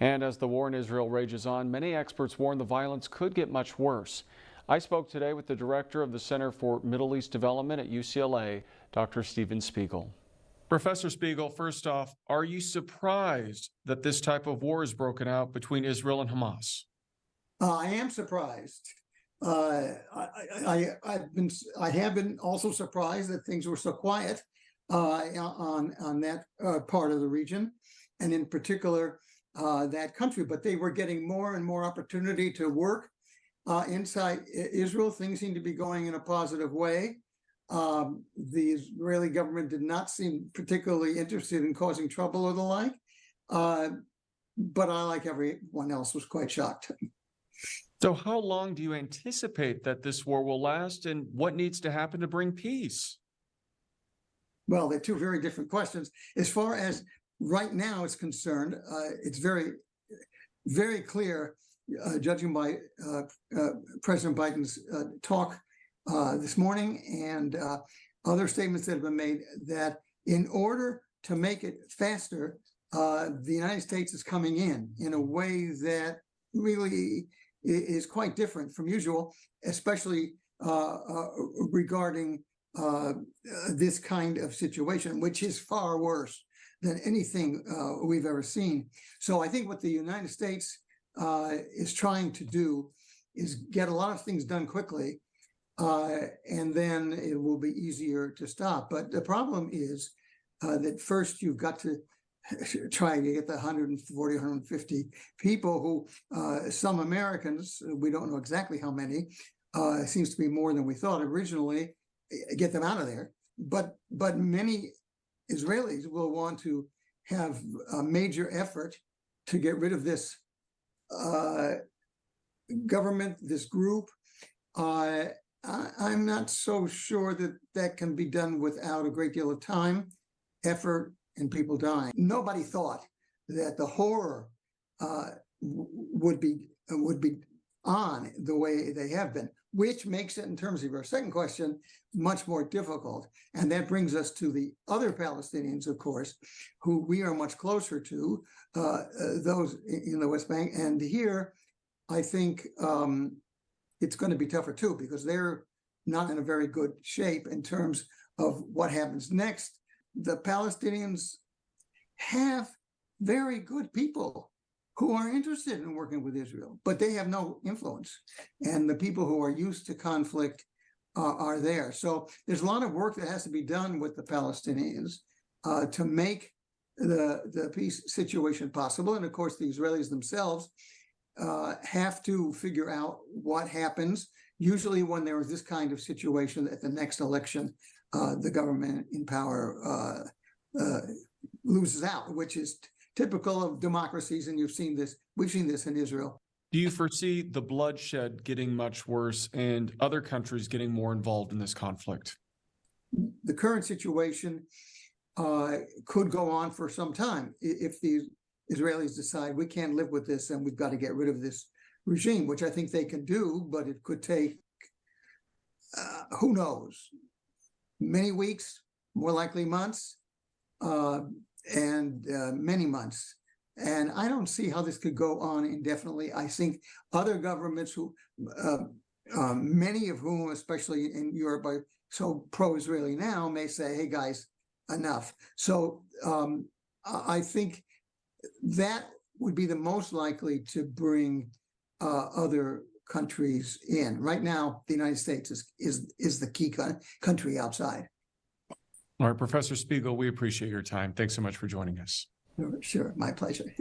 And as the war in Israel rages on, many experts warn the violence could get much worse. I spoke today with the director of the Center for Middle East Development at UCLA, Dr. Spiegel. Professor Spiegel, first off, are you surprised that this type of war is broken out between Israel and Hamas? I am surprised. I have been also surprised that things were so quiet on that part of the region, and in particular that country. But they were getting more and more opportunity to work inside Israel. Things seem to be going in a positive way. The Israeli government did not seem particularly interested in causing trouble or the like. But I, like everyone else, was quite shocked. So how long do you anticipate that this war will last, and what needs to happen to bring peace? Well, they're two very different questions. As far as right now is concerned, it's very, very clear, judging by President Biden's talk this morning and other statements that have been made, that in order to make it faster, the United States is coming in a way that really is quite different from usual, especially regarding this kind of situation, which is far worse than anything we've ever seen. So I think what the United States is trying to do is get a lot of things done quickly, and then it will be easier to stop. But the problem is that first you've got to try to get the 140, 150 people who, some Americans, we don't know exactly how many, seems to be more than we thought originally, get them out of there. But many Israelis will want to have a major effort to get rid of this government, this group. I'm not so sure that that can be done without a great deal of time, effort, and people dying. Nobody thought that the horror would be on the way they have been, which makes it, in terms of your second question, much more difficult. And that brings us to the other Palestinians, of course, who we are much closer to, those in the West Bank. And here, I think it's going to be tougher too, because they're not in a very good shape in terms of what happens next. The Palestinians have very good people who are interested in working with Israel, but they have no influence. And the people who are used to conflict are there. So there's a lot of work that has to be done with the Palestinians to make the peace situation possible. And of course, the Israelis themselves have to figure out what happens. Usually when there is this kind of situation at the next election, the government in power loses out, which is typical of democracies, and we've seen this in Israel. Do you foresee the bloodshed getting much worse and other countries getting more involved in this conflict? The current situation could go on for some time. If the Israelis decide we can't live with this and we've got to get rid of this regime, which I think they can do, but it could take, who knows, many weeks, more likely months, and many months. And I don't see how this could go on indefinitely. I think other governments who, many of whom, especially in Europe, are so pro-Israeli now, may say, hey guys, enough. So I think that would be the most likely to bring other countries in. Right now, the United States is the key country outside. All right, Professor Spiegel, we appreciate your time. Thanks so much for joining us. Sure, my pleasure.